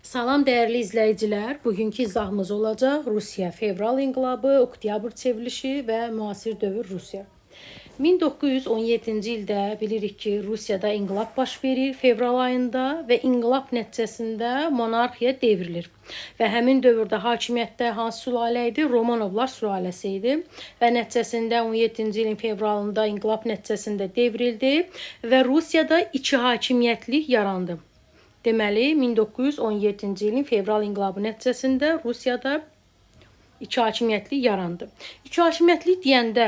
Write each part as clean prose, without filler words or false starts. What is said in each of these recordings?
Salam dəyərli izləyicilər. Bugünkü izahımız olacaq Rusiya fevral inqilabı, oktyabr çevrilişi və müasir dövr Rusiya. 1917-ci ildə bilirik ki, Rusiyada inqilab baş verir fevral ayında və inqilab nəticəsində monarxiya devrilir. Və həmin dövrdə hakimiyyətdə hansı sülalə idi? Romanovlar sülaləsi idi və nəticəsində 17-ci ilin fevralında inqilab nəticəsində devrildi və Rusiyada iki hakimiyyətlik yarandı. Deməli, 1917-ci ilin fevral inqilabı nəticəsində Rusiyada iki hakimiyyətlik yarandı. İki hakimiyyətlik deyəndə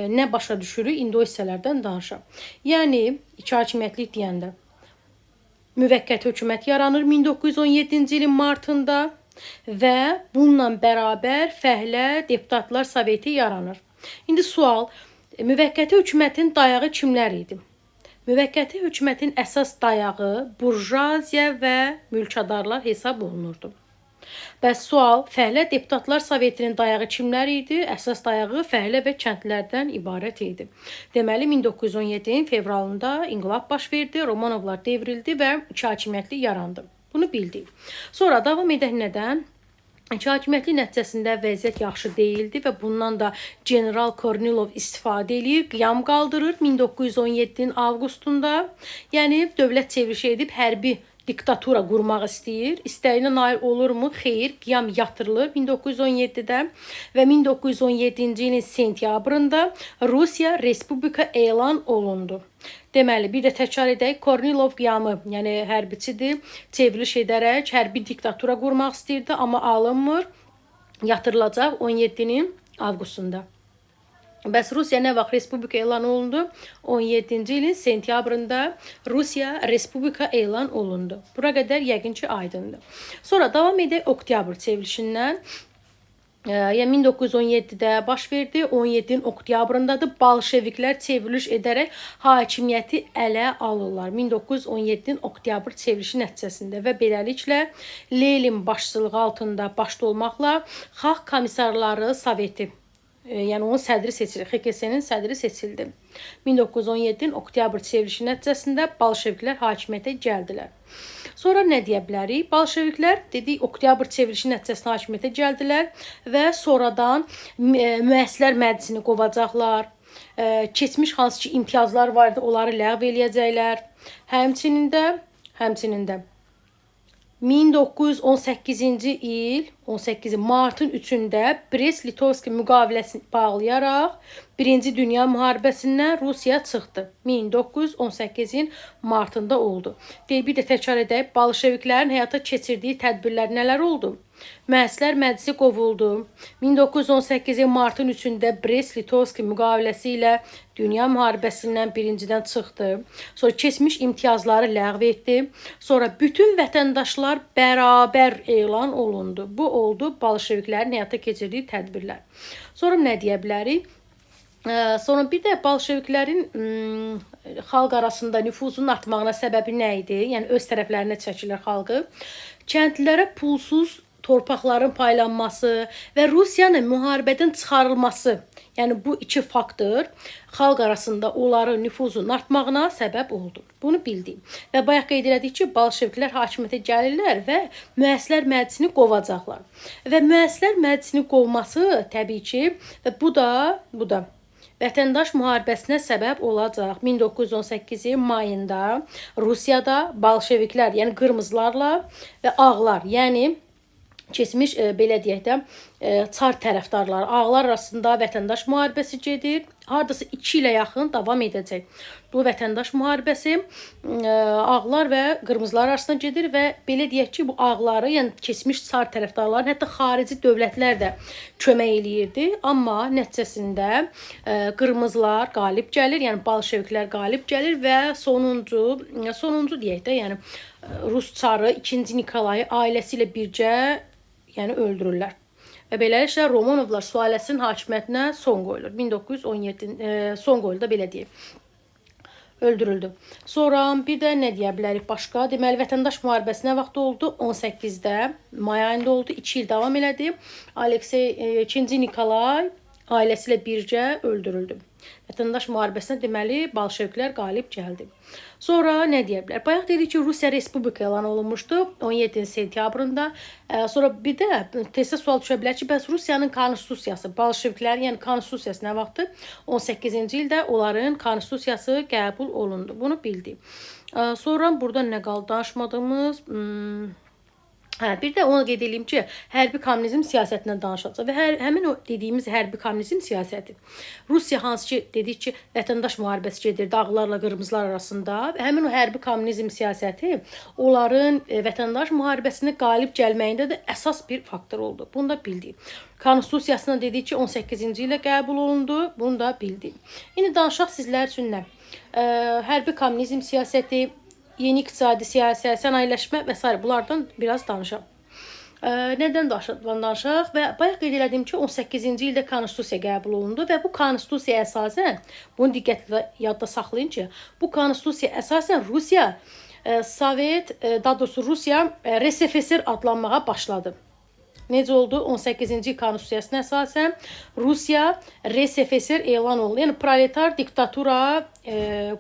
nə başa düşürük? İndi o hissələrdən danışaq. Yəni, iki hakimiyyətlik deyəndə müvəqqəti hökumət yaranır 1917-ci ilin martında və bununla bərabər fəhlə deputatlar soveti yaranır. İndi sual, müvəqqəti hökumətin dayağı kimlər idi? Müvəqqəti hökumətin əsas dayağı burjuaziya və mülkadarlar hesab olunurdu. Bəs sual, fəhlə deputatlar sovetinin dayağı kimlər idi? Əsas dayağı fəhlə və kəndlərdən ibarət idi. Deməli, 1917-in fevralında inqilab baş verdi, Romanovlar devrildi və iki hakimiyyətlik yarandı. Bunu bildik. Sonra davam edək nədən? İki hakimiyyətlik nəticəsində vəziyyət yaxşı deyildi və bundan da General Kornilov istifadə edir, qiyam qaldırır 1917-nin avqustunda. Yəni, dövlət çevrilişi edib hərbi diktatura qurmaq istəyir. İstəyinə nail olurmu? Xeyr, qiyam yatırılır 1917-də və 1917-ci ilin sentyabrında Rusiya Respublika elan olundu. Deməli, bir də təkrar edək, Kornilov qiyamı, yəni hərbiçidir, çevriliş edərək hərbi diktatura qurmaq istəyirdi, amma alınmır, yatırılacaq 17-nin avqustunda. Bəs Rusiya nə vaxt Respublika elan olundu? 17-ci ilin sentyabrında Rusiya Respublika elan olundu. Bura qədər yəqin ki, aydındır. Sonra davam edək oktyabr çevrilişindən. Yəni 1917-də baş verdi, 17-nin oktyabrındadır. Bolşeviklər çevriliş edərək hakimiyyəti ələ alırlar 1917-nin oktyabr çevrilişi nəticəsində və beləliklə Lenin başçılığı altında başda olmaqla Xalq Komissarları Soveti, yəni onun sədri seçildi, XKS-nin sədri seçildi. 1917-nin oktyabr çevrilişi nəticəsində bolşeviklər hakimiyyətə gəldilər. Sonra nə deyə bilərik? Bolşeviklər dedik oktyabr çevrilişi nəticəsində hakimiyyətə gəldilər və sonradan müəssislər məclisini qovacaqlar. Keçmiş hansı ki imtiyazlar vardı, onları ləğv eləyəcəklər. Həmçinin də 1918-ci il 18 martın 3-də Brest-Litovski müqaviləsini bağlayaraq Birinci Dünya müharibəsindən Rusiya çıxdı. 1918-in martında oldu. Bir də təkrar edək, bolşeviklərin həyata keçirdiyi tədbirlər nələr oldu? Müəssislər məclisi qovuldu. 1918-in martın 3-də Brest-Litovski müqaviləsi ilə Dünya müharibəsindən birincidən çıxdı. Sonra keçmiş imtiyazları ləğv etdi. Sonra bütün vətəndaşlar bərabər elan olundu. Bu oldu bolşeviklərin həyata keçirdiyi tədbirlər. Sonra nə deyə bilərik? Sonra bir də bolşeviklərin xalq arasında nüfuzunun artmağına səbəbi nə idi? Yəni, öz tərəflərinə çəkirlər xalqı. Kəndlilərə pulsuz torpaqların paylanması və Rusiyanın müharibədən çıxarılması, yəni bu iki faktor xalq arasında onların nüfuzunun artmağına səbəb oldu. Bunu bildik. Və bayaq qeyd elədik ki, bolşeviklər hakimiyyətə gəlirlər və müəssislər məclisini qovacaqlar. Və müəssislər məclisini qovması təbii ki, və bu da vətəndaş müharibəsinə səbəb olacaq. 1918-in mayında Rusiyada bolşeviklər, yəni qırmızılarla və ağlar, yəni keçmiş, belə deyək də, çar tərəfdarları, ağlar arasında vətəndaş müharibəsi gedir. Hardasa 2 ilə yaxın davam edəcək. Bu vətəndaş müharibəsi ağlar və qırmızılar arasında gedir və belə deyək ki, bu ağları, yəni keçmiş çar tərəfdarların, hətta xarici dövlətlər də kömək eləyirdi. Amma nəticəsində qırmızılar qalib gəlir, yəni bolşeviklər qalib gəlir və sonuncu deyək də, yəni Rus çarı 2-ci Nikolayı ailəsi ilə birgə öldürürlər. Və beləliklə Romanovlar sülaləsinin hakimiyyətinə son qoyulur. 1917 son qoyuldu, belə deyək. Öldürüldü. Sonra bir də nə deyə bilərik başqa? Deməli, vətəndaş müharibəsi nə vaxt oldu? 18-də, may ayında oldu. 2 il davam elədi. Aleksey 2-ci Nikolay ailəsi ilə birgə öldürüldü. Vətəndaş müharibəsinə deməli bolşeviklər qalib gəldi. Sonra nə deyə bilər? Bayaq dedik ki, Rusiya Respublika elan olunmuşdu 17 sentyabrında. Sonra bir də tezdə sual düşə bilər ki, bəs Rusiyanın konstitusiyası, bolşeviklərin, yəni konstitusiyası nə vaxtı? 18-ci ildə onların konstitusiyası qəbul olundu. Bunu bildik. Sonra burada nə qaldı danışmadığımız? Bir də onu qeyd edeyim ki, hərbi kommunizm siyasətindən danışacağıq və həmin o dediyimiz hərbi kommunizm siyasəti Rusiya hansı ki dedik ki, vətəndaş müharibəsi gedir dağlarla qırmızılar arasında və həmin o hərbi kommunizm siyasəti onların vətəndaş müharibəsində qalib gəlməyində də əsas bir faktor oldu. Bunu da bildik. Konstitusiyasına dedik ki, 18-ci ilə qəbul olundu. Bunu da bildik. İndi danışaq sizlər üçün nə? Hərbi kommunizm siyasəti, yeni iqtisadi siyasət, sənayeləşmə və s. bunlardan biraz danışaq. Nədən danışaq? Və bayaq qeyd elədim ki, 18-ci ildə konstitusiya qəbul olundu və bu konstitusiya əsasən, bunu diqqətlə yadda saxlayın ki, bu konstitusiya əsasən Rusiya Sovet, daha doğrusu Rusiya RSFSR adlanmağa başladı. Necə oldu? 18-ci konstitusiyasına əsasən Rusiya RSFSR elan olundu. Yəni proletar diktatura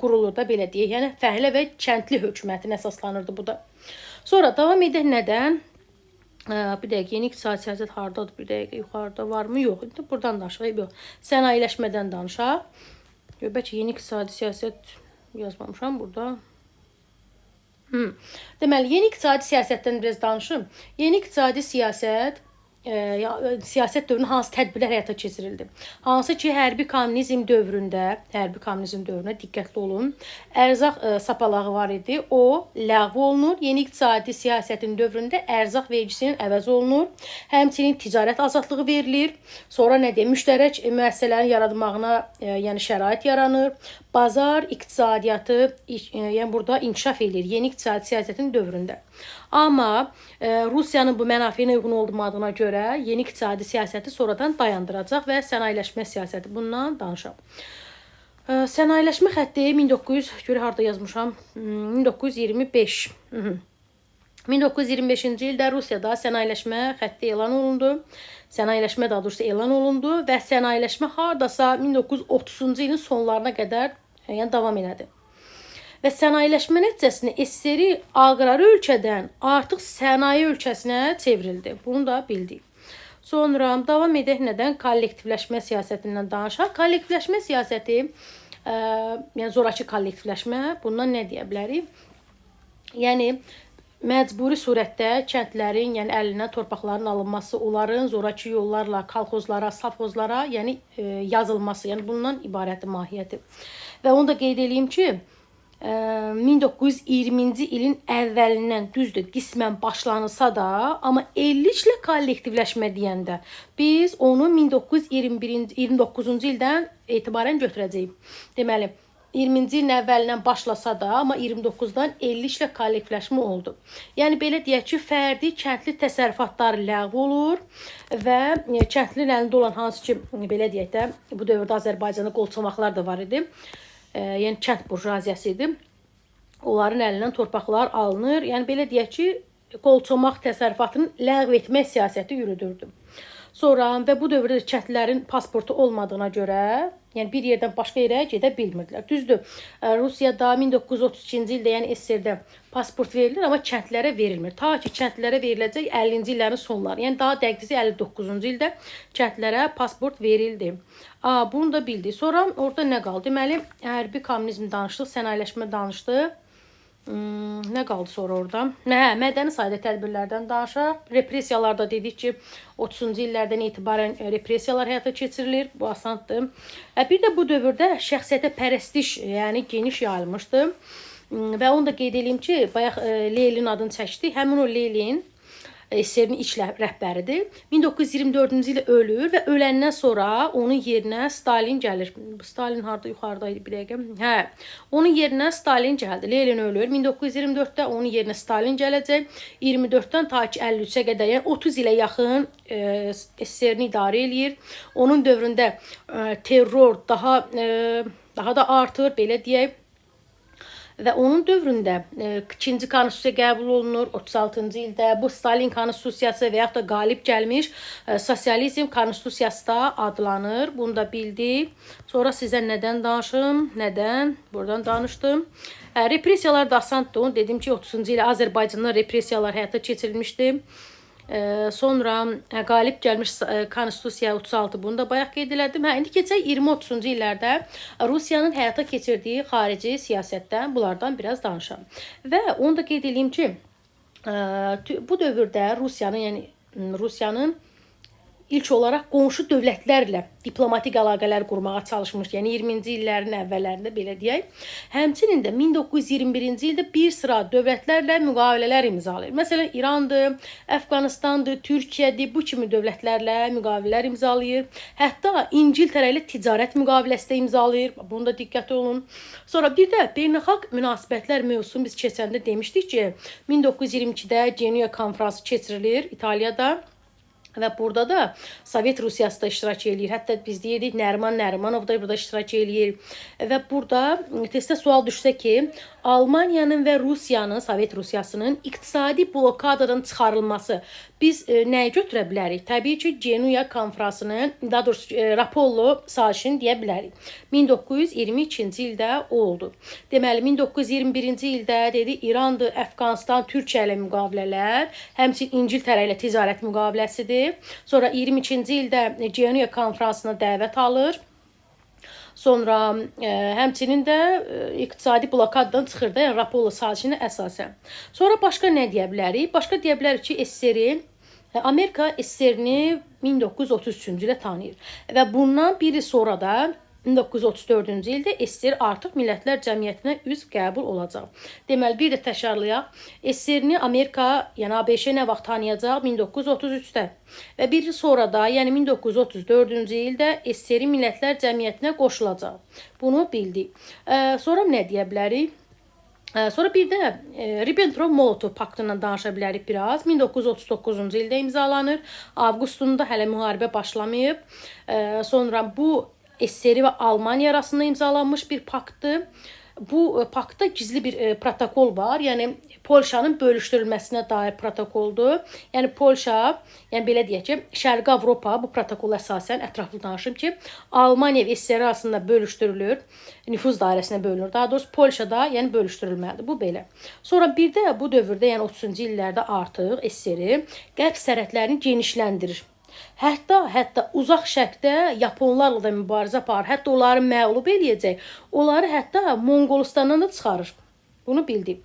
qurulur da belə deyək. Yəni fəhlə və kəndli hökumətin əsaslanırdı bu da. Sonra davam edək nədən? Bir dəqiqə, yeni iqtisadi siyasət hardadır? Bir dəqiqə, yuxarıda varmı? Yox. İndi buradan danışaq. Sənayeləşmədən danışaq. Bəlkə yeni iqtisadi siyasət yazmamışam burada. Deməli, yeni iqtisadi siyasətdən biraz danışım. Yeni iqtisadi siyasət siyasət dövründə hansı tədbirlər həyata keçirildi? Hansı ki, hərbi kommunizm dövründə diqqətli olun, ərzaq sapalağı var idi. O ləğv olunur. Yeni iqtisadi siyasətin dövründə ərzaq vergisinin əvəz olunur. Həmçinin ticarət azadlığı verilir. Sonra nə deyim, müştərək müəssisələrin yaradılmağına yəni şərait yaranır. Bazar iqtisadiyyatı yəni burada inkişaf edir yeni iqtisadi siyasətin dövründə. Amma Rusiyanın bu mənafeyinə uyğun olmadığına görə yeni iqtisadi siyasəti sonradan dayandıracaq və sənayeləşmə siyasəti bundan danışaq. Sənayeləşmə xətti 1925. 1925-ci ildə Rusiyada sənayeləşmə xətti elan olundu. Sənayeləşmə daha doğrusu elan olundu və sənayeləşmə hardasa 1930-cu ilin sonlarına qədər yəni davam elədi. Və sənayeləşmə nəticəsində SSR aqrar ölkədən artıq sənaye ölkəsinə çevrildi. Bunu da bildik. Sonra davam edək nədən? Kollektivləşmə siyasətindən danışaq. Kollektivləşmə siyasəti, yəni zorakı kollektivləşmə, bundan nə deyə bilərik? Yəni məcburi surətdə kəndlərin, yəni əlinə torpaqların alınması, onların zorakı yollarla kolxozlara, safxozlara, yəni yazılması, yəni bundan ibarətdir mahiyyəti. Və onu da qeyd edeyim ki, 1920-ci ilin əvvəlindən düzdür, qismən başlanılsa da, amma illiklə kollektivləşmə deyəndə biz onu 1929-cu ildən etibarən götürəcəyik. Deməli, 20-ci ilin əvvəlindən başlasa da, amma 29-dan 50-lə kollektivləşmə oldu. Yəni, belə deyək ki, fərdi kəndli təsərrüfatlar ləğv olur və kəndlinin əlində olan hansı ki, belə deyək də, bu dövrdə Azərbaycanda qolçamaqlar da var idi. Yəni, kənd burjaziyası idi. Onların əlindən torpaqlar alınır. Yəni, belə deyək ki, qolçamaq təsərrüfatının ləğv etmək siyasəti yürüdürdü. Sonra və bu dövrdə kəndlilərin pasportu olmadığına görə, yəni bir yerdən başqa yerə gedə bilmirdilər. Düzdür, Rusiyada 1932-ci ildə, yəni SSR-də pasport verilir, amma kəndlilərə verilmir. Ta ki, kəndlilərə veriləcək 50-ci illərin sonları. Yəni, daha dəqiqcə 59-cu ildə kəndlilərə pasport verildi. Bunu da bildik. Sonra orada nə qaldı? Deməli, hərbi kommunizm danışdıq, sənayeləşmə danışdıq. Nə qaldı sonra orada? Mədəni sayda tədbirlərdən danışaq. Repressiyalarda dedik ki, 30-cu illərdən etibarən repressiyalar həyata keçirilir. Bu asandır. Bir də bu dövrdə şəxsiyyətə pərəstiş, yəni geniş yayılmışdı. Və onu da qeyd edeyim ki, bayaq Lenin adını çəkdik. Həmin o Lenin SSR-nin ilk rəhbəridir. 1924-cü ildə ölür və öləndən sonra onun yerinə Stalin gəlir. Stalin harda? Yuxarıdaydı bir dəqiqə. Onun yerinə Stalin gəldi. Lenin ölür. 1924-də onun yerinə Stalin gələcək. 24-dən ta ki 53-ə qədər, yəni 30 ilə yaxın SSR-ni idarə eləyir. Onun dövründə terror daha da artır, belə deyək. və onun dövründə ikinci konstitusiya qəbul olunur 36-cı ildə. Bu Stalin konstitusiyası və yaxud da qalib gəlmiş sosializm konstitusiyası da adlanır. Bunu da bildik. Sonra sizə nədən danışım? Nədən? Buradan danışdım. Repressiyalar da asandır. Onu dedim ki, 30-cu ildə Azərbaycanda repressiyalar həyata keçirilmişdi. Sonra qalib gəlmiş konstitusiya 36, bunu da bayaq qeyd elədim. İndi keçək 20-30-cu illərdə Rusiyanın həyata keçirdiyi xarici siyasətdən, bunlardan biraz danışam. Və onu da qeyd edeyim ki, bu dövrdə Rusiyanın ilk olaraq qonşu dövlətlərlə diplomatik əlaqələr qurmağa çalışmış. Yəni 20-ci illərin əvvəllərində belə deyək. Həmçinin də 1921-ci ildə bir sıra dövlətlərlə müqavilələr imzalayır. Məsələn, İrandır, Əfqanistandır, Türkiyədir, bu kimi dövlətlərlə müqavilələr imzalayır. Hətta İngiltərə ilə ticarət müqaviləsi də imzalayır. Bunu da diqqətli olun. Sonra bir də beynəlxalq münasibətlər mövzusunu biz keçəndə demişdik ki, 1922-də Genuya konfransı keçirilir İtaliyada. Və burada da Sovet Rusiyası da iştirak edir. Hətta biz deyirik Nəriman Nərimanov da burada iştirak edir. Və burada testdə sual düşsə ki, Almaniyanın və Rusiyanın, Sovet Rusiyasının iqtisadi blokadadan çıxarılması biz nəyə götürə bilərik? Təbii ki, Genuya konfransını, daha doğrusu Rapallo sazişini deyə bilərik. 1922-ci ildə oldu. Deməli, 1921-ci ildə dedi İrandır, Əfqanistan, Türkiyə ilə müqavilələr, həmçinin İngiltərə ilə ticarət müqaviləsidir. Sonra 22-ci ildə Genuya konfransına dəvət alır. Sonra həmçinin də iqtisadi blokadadan çıxır da, yəni Rapallo sazişinə əsasən. Sonra başqa nə deyə bilərik? Başqa deyə bilərik ki, Amerika SSR-ni 1933-cü ildə tanıyır. Və bundan bir il sonra da 1934-cü ildə SSR artıq Millətlər Cəmiyyətinə üzv qəbul olacaq. Deməli, bir də təkrarlayaq. SSR-ni Amerika, yəni ABŞ nə vaxt tanıyacaq? 1933-də. Və bir il sonra da, yəni 1934-cü ildə SSR Millətlər Cəmiyyətinə qoşulacaq. Bunu bildik. Sonra nə deyə bilərik? Sonra bir də Ribbentrop-Molotov paktından danışa bilərik biraz. 1939-cu ildə imzalanır. Avqustunda hələ müharibə başlamayıb. Sonra bu SSR və Almaniya arasında imzalanmış bir paktdır. Bu paktda gizli bir protokol var. Yəni Polşanın bölüşdürülməsinə dair protokoldur. Yəni Polşa, yəni belə deyək ki, Şərqi Avropa bu protokola əsasən ətraflı danışım ki, Almaniya və SSR arasında bölüşdürülür. Nüfuz dairəsinə bölünür. Daha doğrusu Polşada yəni bölüşdürülməlidir. Bu belə. Sonra bir də bu dövrdə, yəni 30-cu illərdə artıq SSR qərb sərhədlərini genişləndirir. Hətta uzaq şərqdə Yaponlarla da mübarizə aparır. Hətta onları məğlub eləyəcək. Onları hətta Monqolistandan da çıxarır. Bunu bildik.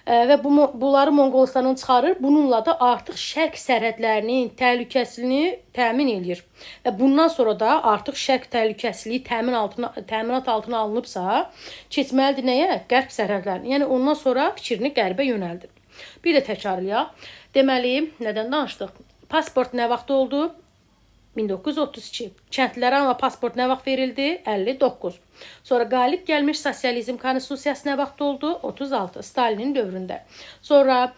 Və bunları Monqolistandan çıxarır. Bununla da artıq şərq sərhədlərinin təhlükəsizliyini təmin eləyir. Və bundan sonra da artıq şərq təhlükəsizliyi təminat altına alınıbsa, keçməlidir nəyə? Qərb sərhədlərini. Yəni ondan sonra fikrini qərbə yönəldir. Bir də təkrarlayaq. Deməli, nədən danışdıq? Pasport nə vaxt oldu? 1932. Kəndlilərə amma pasport nə vaxt verildi? 59. Sonra qalib gəlmiş sosializm konstitusiyası nə vaxt oldu? 36. Stalinin dövründə. Sonra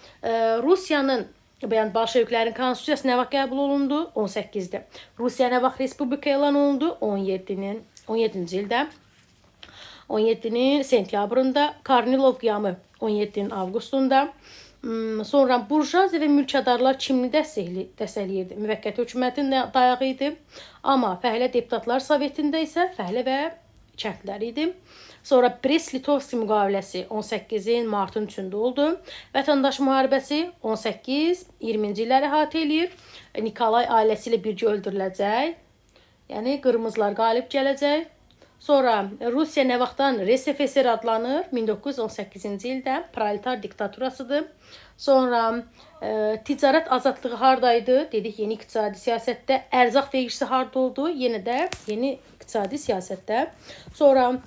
Rusiyanın, yəni Bolşeviklərin konstitusiyası nə vaxt qəbul olundu? 18-də. Rusiya nə vaxt respublika elan olundu? 17-ci ildə. 17-nin sentyabrında. Kornilov qiyamı 17-nin avqustunda. Sonra burjuaziya və mülkədarlar kimini dəstəkləyirdi? Müvəqqəti hökumətin dayağı idi. Amma fəhlə deputatlar sovetində isə fəhlə və kəndlilər idi. Sonra Brest-Litovski müqaviləsi 18-in martın 3-də oldu. Vətəndaş müharibəsi 18-20-ci illəri əhatə eləyir. Nikolay ailəsi ilə birgə öldürüləcək. Yəni qırmızılar qalib gələcək. Sonra Rusiya nə vaxtdan RSFSR adlanır? 1918-ci ildə proletar diktaturasıdır. Sonra ticarət azadlığı hardaydı? Dedik, yeni iqtisadi siyasətdə. Ərzaq vergisi harda oldu? Yenə də yeni iqtisadi siyasətdə. Sonra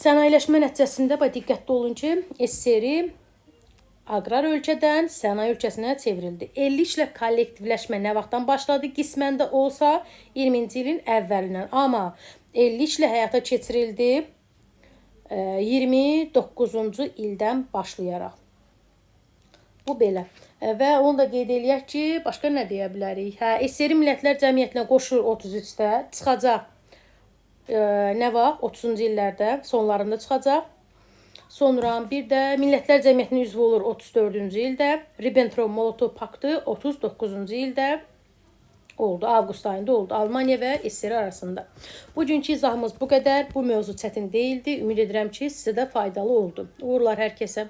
sənayeləşmə nəticəsində diqqətli olun ki, SSR aqrar ölkədən sənaye ölkəsinə çevrildi. 50 ilə kollektivləşmə nə vaxtdan başladı? Qismən də olsa 20-ci ilin əvvəlindən. Amma 50 ilə həyata keçirildi 29-cu ildən başlayaraq. Bu belə. Və onu da qeyd eləyək ki, başqa nə deyə bilərik? SSR Millətlər Cəmiyyətinə qoşulur 33-də, çıxacaq nə vaxt? 30-cu illərdə sonlarında çıxacaq. Sonra bir də Millətlər Cəmiyyətinin üzvü olur 34-cü ildə. Ribbentrop-Molotov paktı 39-cu ildə oldu. Avqust ayında oldu. Almaniya və SSR arasında. Bugünkü izahımız bu qədər. Bu mövzu çətin değildi. Ümid edirəm ki, sizə də faydalı oldu. Uğurlar hər kəsə.